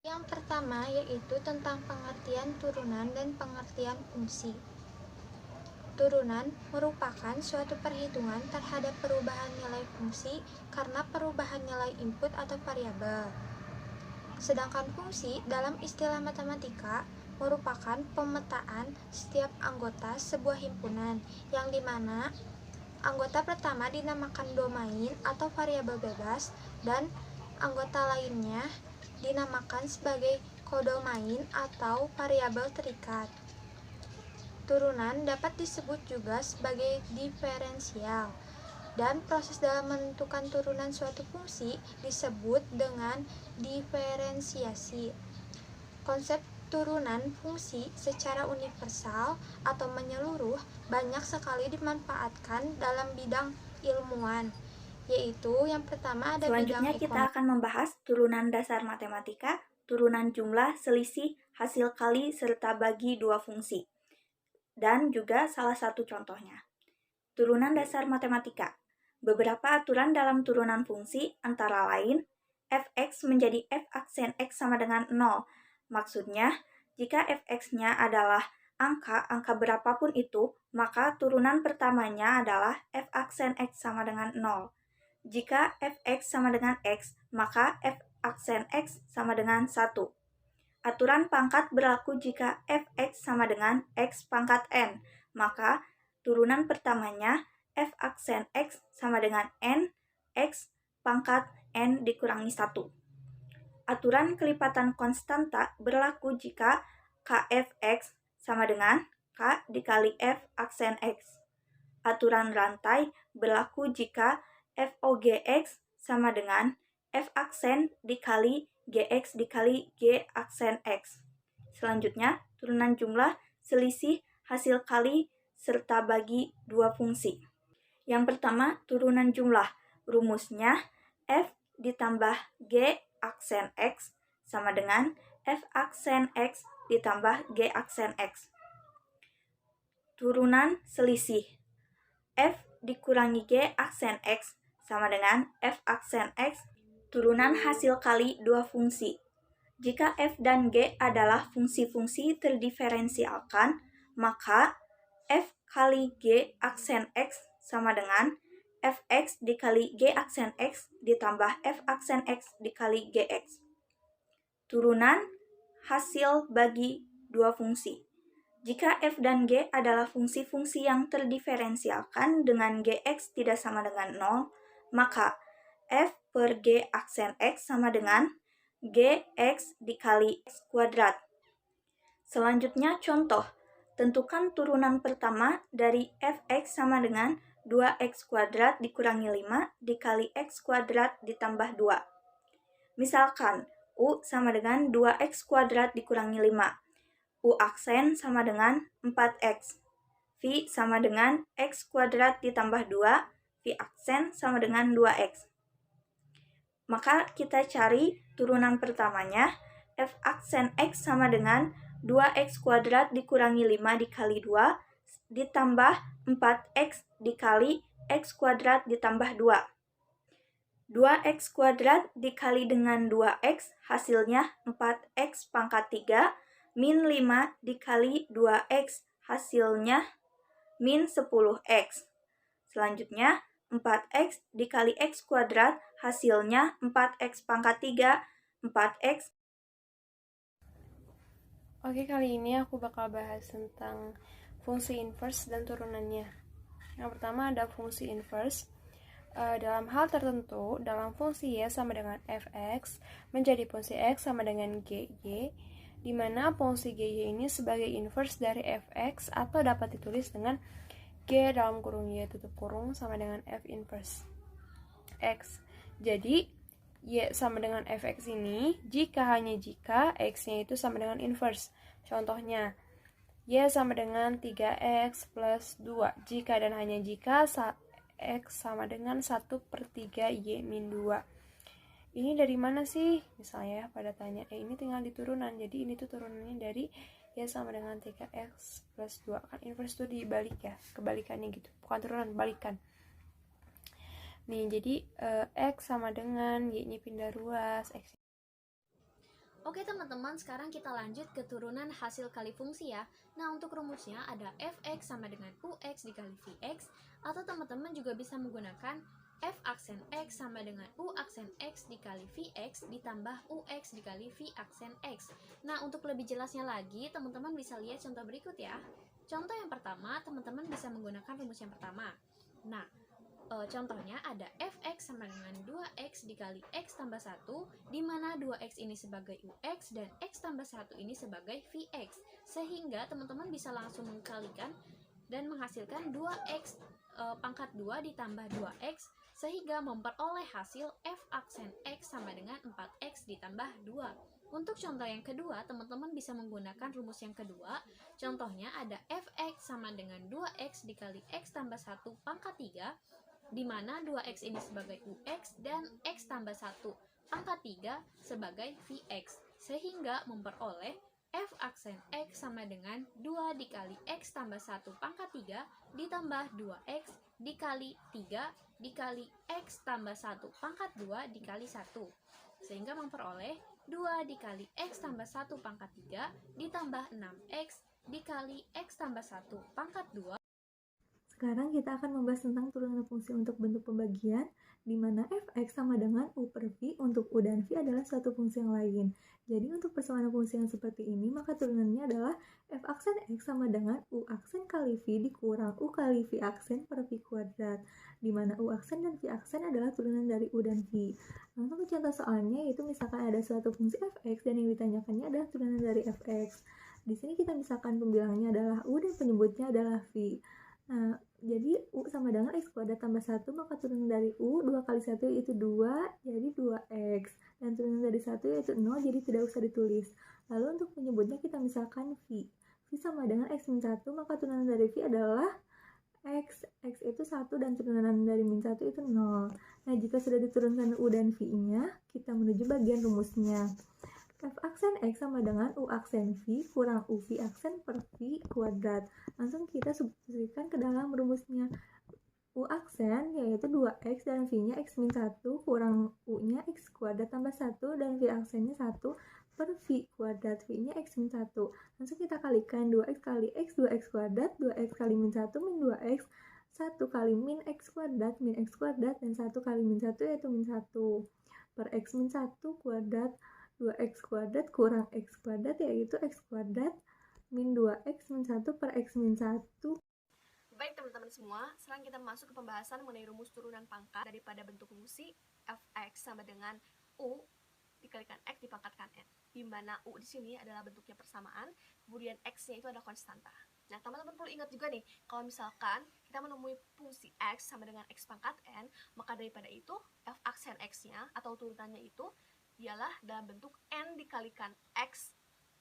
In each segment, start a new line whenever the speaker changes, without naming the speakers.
Yang pertama yaitu tentang pengertian turunan dan pengertian fungsi. Turunan merupakan suatu perhitungan terhadap perubahan nilai fungsi karena perubahan nilai input atau variabel. Sedangkan fungsi dalam istilah matematika merupakan pemetaan setiap anggota sebuah himpunan yang dimana anggota pertama dinamakan domain atau variabel bebas dan anggota lainnya dinamakan sebagai kodomain atau variabel terikat. Turunan dapat disebut juga sebagai diferensial, dan proses dalam menentukan turunan suatu fungsi disebut dengan diferensiasi. Konsep turunan fungsi secara universal atau menyeluruh banyak sekali dimanfaatkan dalam bidang ilmuwan, yaitu yang pertama ada
Selanjutnya kita akan membahas turunan dasar matematika, turunan jumlah, selisih, hasil kali, serta bagi dua fungsi. Dan juga salah satu contohnya. Turunan dasar matematika. Beberapa aturan dalam turunan fungsi antara lain fx menjadi f aksen x sama dengan 0. Maksudnya, jika fx-nya adalah angka berapapun itu, maka turunan pertamanya adalah f aksen x sama dengan 0. Jika fx sama dengan x, maka f aksen x sama dengan 1. Aturan pangkat berlaku jika fx sama dengan x pangkat n, maka turunan pertamanya f aksen x sama dengan n, x pangkat n dikurangi 1. Aturan kelipatan konstanta berlaku jika kfx sama dengan k dikali f aksen x. Aturan rantai berlaku jika fOGX sama dengan f aksen dikali gx dikali g aksen x. Selanjutnya, turunan jumlah, selisih, hasil kali, serta bagi dua fungsi. Yang pertama, turunan jumlah. Rumusnya f ditambah g aksen x sama dengan f aksen x ditambah g aksen x. Turunan selisih. F dikurangi G aksen X sama dengan F aksen X turunan hasil kali dua fungsi. Jika F dan G adalah fungsi-fungsi terdiferensialkan, maka F kali G aksen X sama dengan Fx dikali G aksen X ditambah F aksen X dikali Gx. Turunan hasil bagi dua fungsi. Jika f dan g adalah fungsi-fungsi yang terdiferensialkan dengan gx tidak sama dengan 0, maka f per g aksen x sama dengan gx dikali x kuadrat. Selanjutnya contoh, tentukan turunan pertama dari fx sama dengan 2x kuadrat dikurangi 5 dikali x kuadrat ditambah 2. Misalkan, u sama dengan 2x kuadrat dikurangi 5. U aksen sama dengan 4x. V sama dengan x kuadrat ditambah 2. V aksen sama dengan 2x. Maka kita cari turunan pertamanya. F aksen x sama dengan 2x kuadrat dikurangi 5 dikali 2 ditambah 4x dikali x kuadrat ditambah 2. 2x kuadrat dikali dengan 2x hasilnya 4x pangkat 3 min 5 dikali 2x hasilnya min 10x. Selanjutnya 4x dikali x kuadrat hasilnya 4x pangkat 3, 4x.
Oke, kali ini aku bakal bahas tentang fungsi inverse dan turunannya. Yang pertama ada fungsi inverse. Dalam hal tertentu, dalam fungsi y sama dengan fx menjadi fungsi x sama dengan gy, di mana fungsi gy ini sebagai inverse dari fx atau dapat ditulis dengan g dalam kurung y tutup kurung sama dengan f inverse x. Jadi y sama dengan fx ini hanya jika x-nya itu sama dengan inverse. Contohnya, y sama dengan 3x plus 2 jika dan hanya jika x sama dengan 1/3 y min 2. Ini dari mana sih? Misalnya pada tanya, ini tinggal di turunan. Jadi ini tuh turunannya dari y sama dengan 3x plus 2. Kan inverse tuh dibalik ya, kebalikannya gitu. Bukan turunan, balikan. Nih, jadi x sama dengan y-nya pindah ruas, x.
Oke teman-teman, sekarang kita lanjut ke turunan hasil kali fungsi ya. Nah, untuk rumusnya ada fx sama dengan ux dikali vx, atau teman-teman juga bisa menggunakan f aksen x sama dengan u aksen x dikali vx ditambah ux dikali v aksen x. Nah, untuk lebih jelasnya lagi, teman-teman bisa lihat contoh berikut ya. Contoh yang pertama, teman-teman bisa menggunakan rumus yang pertama. Nah, contohnya ada fx sama dengan 2x dikali x tambah 1, di mana 2x ini sebagai ux dan x tambah 1 ini sebagai vx. Sehingga teman-teman bisa langsung mengkalikan dan menghasilkan 2x pangkat 2 ditambah 2x, sehingga memperoleh hasil f aksen x sama dengan 4x ditambah 2. Untuk contoh yang kedua, teman-teman bisa menggunakan rumus yang kedua. Contohnya ada fx sama dengan 2x dikali x tambah 1 pangkat 3, di mana 2x ini sebagai ux dan x tambah 1 pangkat 3 sebagai vx, sehingga memperoleh f aksen x sama dengan 2 dikali x tambah 1 pangkat 3 ditambah 2x dikali 3 dikali x tambah 1 pangkat 2 dikali 1, sehingga memperoleh 2 dikali x tambah 1 pangkat 3 ditambah 6x dikali x tambah 1 pangkat 2.
Sekarang kita akan membahas tentang turunan fungsi untuk bentuk pembagian, di mana fx sama dengan u per v untuk u dan v adalah suatu fungsi yang lain. Jadi untuk persamaan fungsi yang seperti ini, maka turunannya adalah f aksen x sama dengan u aksen kali v dikurang u kali v aksen per v kuadrat, di mana u aksen dan v aksen adalah turunan dari u dan v. Langsung ke contoh soalnya, yaitu misalkan ada suatu fungsi fx dan yang ditanyakannya adalah turunan dari fx. Di sini kita misalkan pembilangnya adalah u dan penyebutnya adalah v. Nah, jadi U sama dengan X kuadrat tambah 1, maka turunan dari U 2 kali 1 yaitu 2, jadi 2X. Dan turunan dari 1 yaitu 0, jadi tidak usah ditulis. Lalu untuk penyebutnya kita misalkan V. V sama dengan X min 1, maka turunan dari V adalah X. X itu 1 dan turunan dari min 1 itu 0. Nah, jika sudah diturunkan U dan V-nya, kita menuju bagian rumusnya. F aksen X sama dengan U aksen V kurang U V aksen per V kuadrat. Langsung kita substitusikan ke dalam rumusnya. U aksen yaitu 2X dan V-nya X min 1 kurang U-nya X kuadrat tambah 1 dan V aksennya 1 per V kuadrat. V-nya X min 1. Langsung kita kalikan 2X kali X 2X kuadrat, 2X kali min 1 min 2X, 1 kali min X kuadrat, dan 1 kali min 1 yaitu min 1 per X min 1 kuadrat. 2x kuadrat kurang x kuadrat yaitu x kuadrat min 2x min 1 per x min 1.
Baik teman-teman semua, sekarang kita masuk ke pembahasan mengenai rumus turunan pangkat daripada bentuk fungsi fx sama dengan u dikalikan x dipangkatkan n, di mana u di sini adalah bentuknya persamaan, kemudian x-nya itu ada konstanta. Nah, teman-teman perlu ingat juga nih, kalau misalkan kita menemui fungsi x sama dengan x pangkat n, maka daripada itu f aksen x-nya atau turunannya itu ialah dalam bentuk n dikalikan x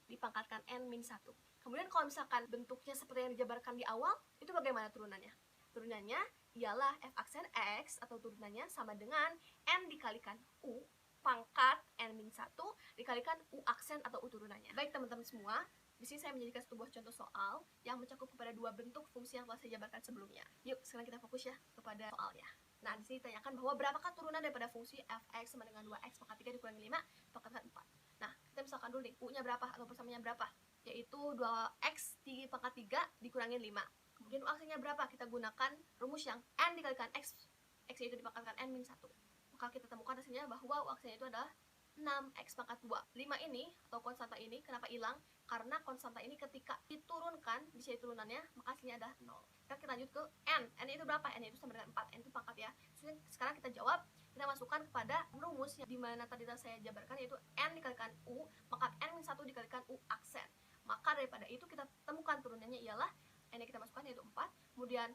dipangkatkan n min 1. Kemudian kalau misalkan bentuknya seperti yang dijabarkan di awal, itu bagaimana turunannya? Turunannya ialah f aksen x atau turunannya sama dengan n dikalikan u pangkat n min 1 dikalikan u aksen atau u turunannya. Baik teman-teman semua, di sini saya menjadikan sebuah contoh soal yang mencakup kepada dua bentuk fungsi yang telah saya jabarkan sebelumnya. Yuk, sekarang kita fokus ya kepada soalnya. Nah, di sini ditanyakan bahwa berapakah turunan daripada fungsi fx sama dengan 2x pangkat 3 dikurangi 5 pangkat 4. Nah, kita misalkan dulu nih, u-nya berapa atau persamaannya berapa? Yaitu 2x di pangkat 3 dikurangi 5. Kemudian u aksennya berapa? Kita gunakan rumus yang n dikalikan x itu dipangkatkan n min 1. Maka kita temukan hasilnya bahwa u aksennya itu adalah 6x pangkat 2. 5 ini atau konstanta ini kenapa hilang? Karena konstanta ini ketika diturunkan di sini turunannya, maka hasilnya adalah 0. Kita lanjut ke n. N itu berapa? N itu sama dengan 4. N itu pangkat ya. Sekarang kita jawab, kita masukkan kepada rumus yang dimana tadi saya jabarkan, yaitu n dikalikan u, maka n min 1 dikalikan u aksen. Maka daripada itu kita temukan turunannya ialah n yang kita masukkan yaitu 4. Kemudian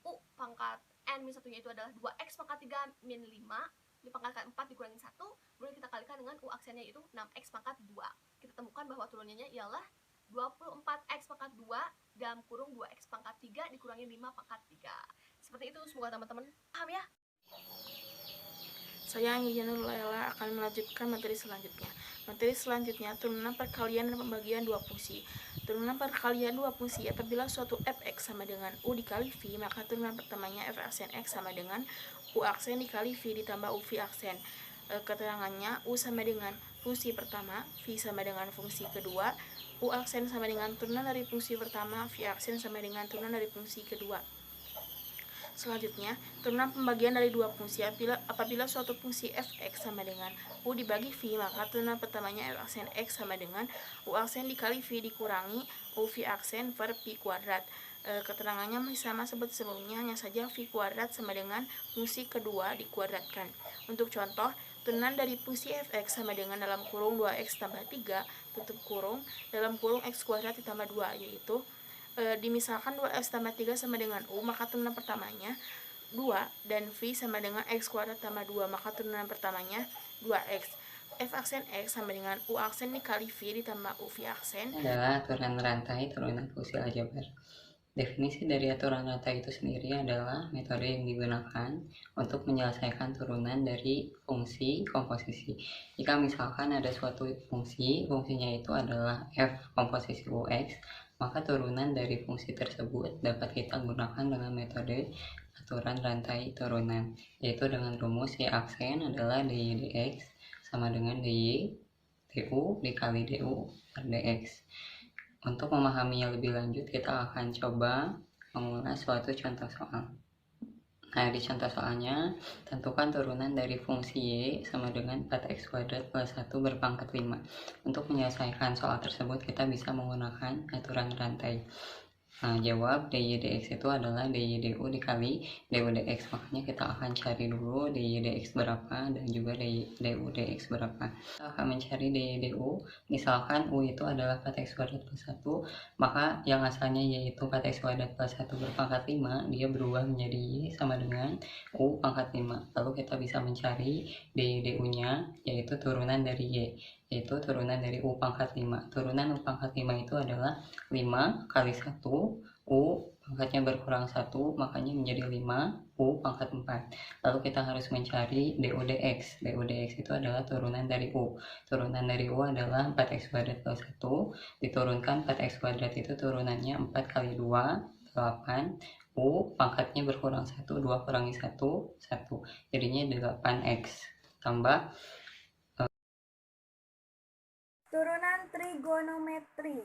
u pangkat n min 1 nya itu adalah 2x pangkat 3 min 5 dipangkatkan 4 dikurangi 1, kemudian kita kalikan dengan u aksennya itu 6x pangkat 2. Kita temukan bahwa turunannya ialah 24x pangkat 2 dalam kurung 2x pangkat 3 dikurangi 5 pangkat 3. Seperti itu, semoga teman-teman paham ya.
Saya Anggi Janur Laila akan melanjutkan materi selanjutnya. Materi selanjutnya turunan perkalian dan pembagian dua fungsi. Turunan perkalian dua fungsi apabila suatu fx sama dengan u dikali v, maka turunan pertamanya f aksen x sama dengan u aksen dikali v ditambah u v aksen. Keterangannya, U sama dengan fungsi pertama, V sama dengan fungsi kedua, U aksen sama dengan turunan dari fungsi pertama, V aksen sama dengan turunan dari fungsi kedua. Selanjutnya, turunan pembagian dari dua fungsi. Apabila suatu fungsi f(x) sama dengan u dibagi v, maka turunan pertamanya f aksen x sama dengan u aksen dikali v dikurangi u v aksen per v kuadrat. Keterangannya masih sama seperti sebelumnya, hanya saja v kuadrat sama dengan fungsi kedua dikuadratkan. Untuk contoh, turunan dari fungsi f(x) sama dengan dalam kurung 2x tambah 3, tutup kurung, dalam kurung x kuadrat ditambah 2, yaitu dimisalkan 2x tambah 3 sama dengan u, maka turunan pertamanya 2, dan v sama dengan x kuadrat tambah 2, maka turunan pertamanya 2x. F aksen x sama dengan u aksen dikali v ditambah u v aksen
adalah aturan rantai turunan fungsi aljabar. Definisi dari aturan rantai itu sendiri adalah metode yang digunakan untuk menyelesaikan turunan dari fungsi komposisi. Jika misalkan ada suatu fungsi, fungsinya itu adalah f komposisi ux, maka turunan dari fungsi tersebut dapat kita gunakan dengan metode aturan rantai turunan, yaitu dengan rumus y aksen adalah dy dx sama dengan dy du dikali du per dx. Untuk memahaminya lebih lanjut, kita akan coba mengulas suatu contoh soal. Nah, di contoh soalnya, tentukan turunan dari fungsi y sama dengan 4x kuadrat plus 1 berpangkat 5. Untuk menyelesaikan soal tersebut, kita bisa menggunakan aturan rantai. Nah, jawab dy dx itu adalah dy du dikali du dx. Makanya kita akan cari dulu dy dx berapa dan juga dy du dx berapa. Kita akan mencari dy du. Misalkan u itu adalah 4x kuadrat plus 1, maka yang asalnya yaitu 4x kuadrat plus 1 berpangkat 5, dia berubah menjadi y sama dengan u pangkat 5. Lalu kita bisa mencari dy du-nya, yaitu turunan dari y, yaitu turunan dari u pangkat 5. Turunan u pangkat 5 itu adalah 5 kali 1, u pangkatnya berkurang 1, makanya menjadi 5 u pangkat 4. Lalu kita harus mencari du dx. Du dx itu adalah turunan dari u. Turunan dari u adalah 4x kuadrat plus 1, diturunkan 4x kuadrat itu turunannya 4 kali 2, 8, u pangkatnya berkurang 1, 2 kurangi 1, 1. Jadinya 8x. Tambah
turunan trigonometri.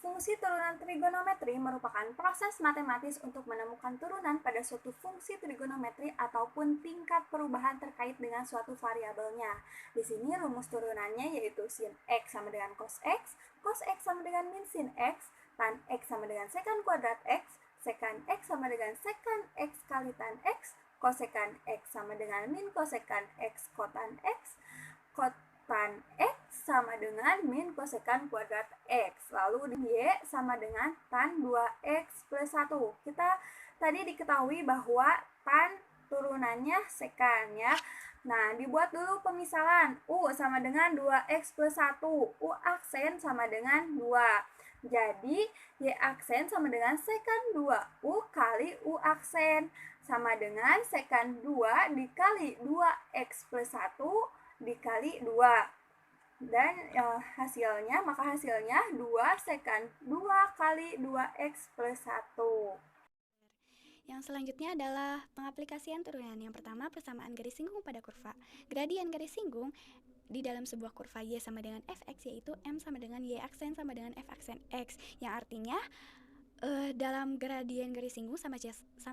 Fungsi turunan trigonometri merupakan proses matematis untuk menemukan turunan pada suatu fungsi trigonometri ataupun tingkat perubahan terkait dengan suatu variabelnya. Di sini rumus turunannya yaitu sin x sama dengan cos x sama dengan min sin x, tan x sama dengan secant kuadrat x, secant x sama dengan secant x kali tan x, cosekan x sama dengan min cosekan x kotan x, kotan x sama dengan min kosekan kuadrat x. Lalu y sama dengan tan 2x plus 1. Kita tadi diketahui bahwa tan turunannya sekan ya. Nah, dibuat dulu pemisalan. U sama dengan 2x plus 1. U aksen sama dengan 2. Jadi, y aksen sama dengan sekan 2. U kali U aksen sama dengan sekan 2 dikali 2x plus 1 dikali 2. Dan maka hasilnya 2 sekan 2 kali 2x plus 1.
Yang selanjutnya adalah pengaplikasian turunan. Yang pertama, persamaan garis singgung pada kurva. Gradian garis singgung di dalam sebuah kurva y sama dengan fx, yaitu m sama dengan y aksen sama dengan f aksen x, yang artinya dalam gradien garis singgung sama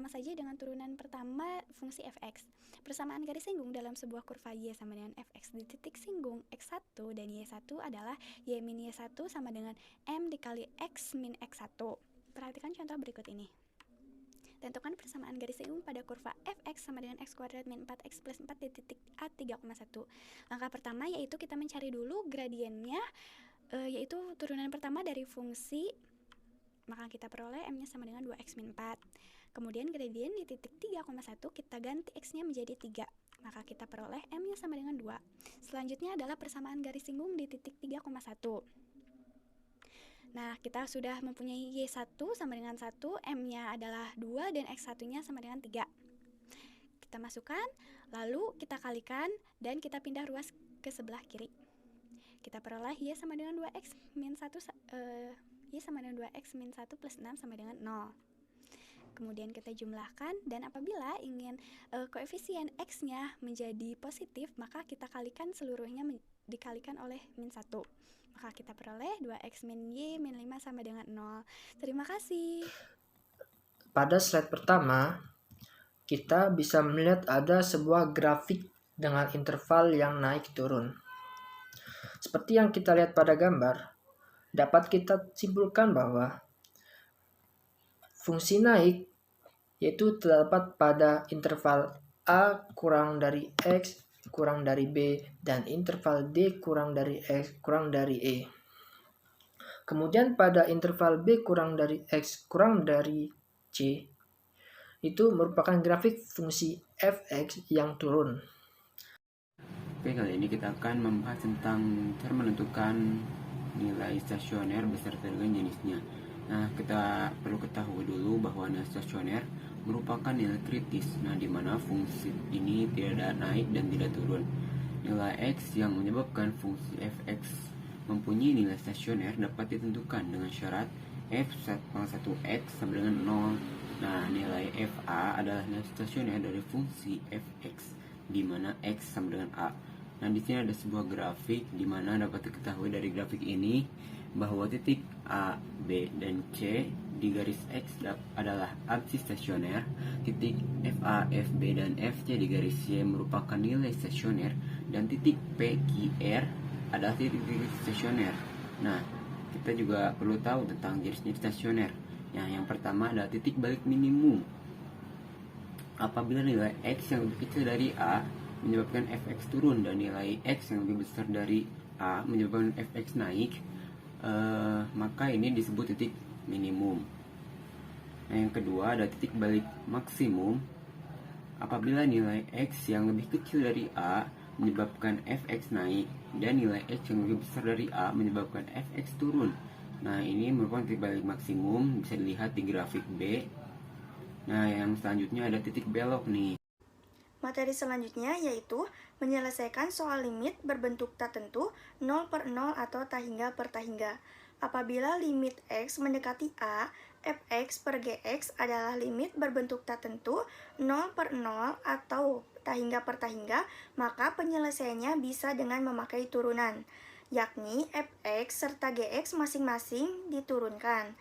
saja dengan turunan pertama fungsi fx. Persamaan garis singgung dalam sebuah kurva y sama dengan fx di titik singgung x1 dan y1 adalah y min y1 sama dengan m dikali x min x1. Perhatikan contoh berikut ini. Tentukan persamaan garis singgung pada kurva fx sama dengan x kuadrat min 4x plus 4 di titik a 3,1. Langkah pertama yaitu kita mencari dulu gradiennya, yaitu turunan pertama dari fungsi, maka kita peroleh m-nya sama dengan 2x min 4. Kemudian gradien di titik 3,1 kita ganti x-nya menjadi 3, maka kita peroleh m-nya sama dengan 2. Selanjutnya adalah persamaan garis singgung di titik 3,1. Nah, kita sudah mempunyai y1 sama dengan 1, m-nya adalah 2, dan x1-nya sama dengan 3. Kita masukkan, lalu kita kalikan, dan kita pindah ruas ke sebelah kiri. Kita peroleh y sama dengan 2x min 1, y sama dengan 2x min 1 plus 6 sama dengan 0. kemudian kita jumlahkan, dan apabila ingin koefisien X-nya menjadi positif, maka kita kalikan seluruhnya dikalikan oleh min 1. Maka kita peroleh 2X min Y min 5 sama dengan 0. Terima kasih.
Pada slide pertama, kita bisa melihat ada sebuah grafik dengan interval yang naik turun. Seperti yang kita lihat pada gambar, dapat kita simpulkan bahwa fungsi naik yaitu terdapat pada interval A kurang dari X kurang dari B dan interval D kurang dari X kurang dari E. Kemudian pada interval B kurang dari X kurang dari C itu merupakan grafik fungsi fx yang turun.
Oke, kali ini kita akan membahas tentang cara menentukan nilai stasioner beserta dengan jenisnya. Nah, kita perlu ketahui dulu bahwa nilai stasioner merupakan nilai kritis, di mana fungsi ini tidak naik dan tidak turun. Nilai X yang menyebabkan fungsi fx mempunyai nilai stasioner dapat ditentukan dengan syarat f1x sama dengan 0. Nah, nilai fa adalah nilai stasioner dari fungsi fx, di mana x sama dengan a. Nah, di sini ada sebuah grafik di mana dapat diketahui dari grafik ini bahwa titik A, B, dan C di garis X adalah absis stasioner, titik FA, FB, dan FC di garis Y merupakan nilai stasioner, dan titik P, Q, R adalah titik-titik stasioner. Nah, kita juga perlu tahu tentang jenis stasioner. Yang pertama adalah titik balik minimum. Apabila nilai X yang lebih kecil dari A menyebabkan fx turun dan nilai X yang lebih besar dari A menyebabkan fx naik, maka ini disebut titik minimum. Nah, yang kedua ada titik balik maksimum. Apabila nilai X yang lebih kecil dari A menyebabkan fx naik dan nilai X yang lebih besar dari A menyebabkan fx turun. Nah, ini merupakan titik balik maksimum, bisa dilihat di grafik B. Nah, yang selanjutnya ada titik belok nih.
Materi selanjutnya yaitu menyelesaikan soal limit berbentuk tak tentu 0 per 0 atau tak hingga per tak hingga. Apabila limit X mendekati A, fx per gx adalah limit berbentuk tak tentu 0 per 0 atau tak hingga per tak hingga, maka penyelesaiannya bisa dengan memakai turunan, yakni fx serta gx masing-masing diturunkan.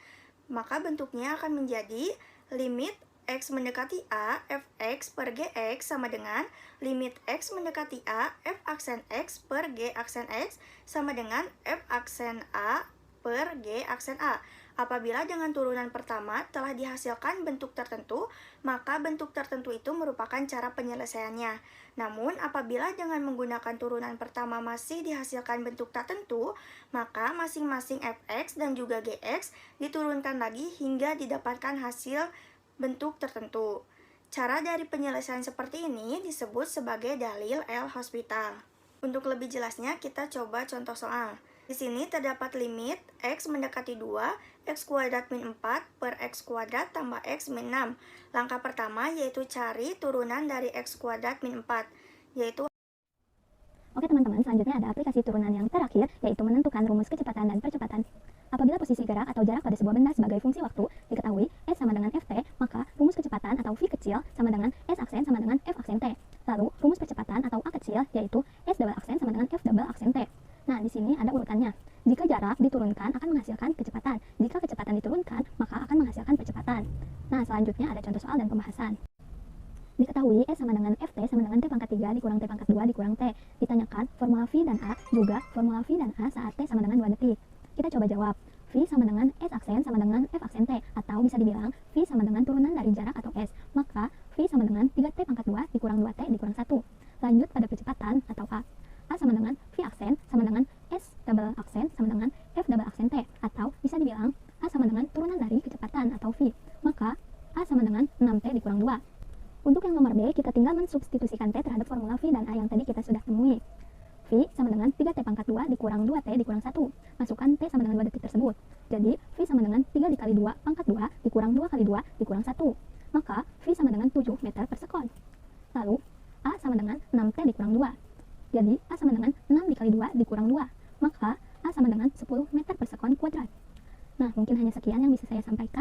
Maka bentuknya akan menjadi limit X mendekati A, fx per gx sama dengan limit X mendekati A, f aksen X per g aksen X sama dengan f aksen A per g aksen A. Apabila dengan turunan pertama telah dihasilkan bentuk tertentu, maka bentuk tertentu itu merupakan cara penyelesaiannya. Namun, apabila dengan menggunakan turunan pertama masih dihasilkan bentuk tak tentu, maka masing-masing fx dan juga gx diturunkan lagi hingga didapatkan hasil bentuk tertentu. Cara dari penyelesaian seperti ini disebut sebagai dalil L'Hospital. Untuk lebih jelasnya, kita coba contoh soal. Di sini terdapat limit X mendekati 2, X kuadrat min 4 per X kuadrat tambah X min 6. Langkah pertama yaitu cari turunan dari X kuadrat min 4, yaitu...
Oke teman-teman, selanjutnya ada aplikasi turunan yang terakhir, yaitu menentukan rumus kecepatan dan percepatan. Apabila posisi gerak atau jarak pada sebuah benda sebagai fungsi waktu diketahui S sama dengan Ft, maka rumus kecepatan atau V kecil sama dengan S aksen sama dengan F aksen T. Lalu, rumus percepatan atau A kecil yaitu S double aksen sama dengan F double aksen T. Nah, di sini ada urutannya. Jika jarak diturunkan akan menghasilkan kecepatan. Jika kecepatan diturunkan, maka akan menghasilkan percepatan. Nah, selanjutnya ada contoh soal dan pembahasan. Diketahui S sama dengan Ft sama dengan T pangkat 3 dikurang T pangkat 2 dikurang T. Ditanyakan formula V dan A, juga formula V dan A saat T sama dengan 2 detik. Kita coba jawab. V sama dengan S aksen sama dengan F aksen T, atau bisa dibilang V sama dengan turunan dari jarak atau S. Maka V sama dengan 3T pangkat 2 dikurang 2T dikurang 1. Lanjut pada percepatan atau A. A sama dengan V aksen sama dengan S double aksen sama dengan F double aksen T, atau bisa dibilang A sama dengan turunan dari kecepatan atau V. Maka A sama dengan 6T dikurang 2. Untuk yang nomor B, kita tinggal mensubstitusikan T terhadap formula V dan A yang tadi kita sudah temui. V sama dengan 3T pangkat 2 dikurang 2T dikurang 1. Masukkan T sama dengan 2 detik tersebut. Jadi, V sama dengan 3 dikali 2 pangkat 2 dikurang 2 kali 2 dikurang 1. Maka, V sama dengan 7 meter per sekon. Lalu, A sama dengan 6T dikurang 2. Jadi, A sama dengan 6 dikali 2 dikurang 2. Maka, A sama dengan 10 meter per sekon kuadrat. Nah, mungkin hanya sekian yang bisa saya sampaikan.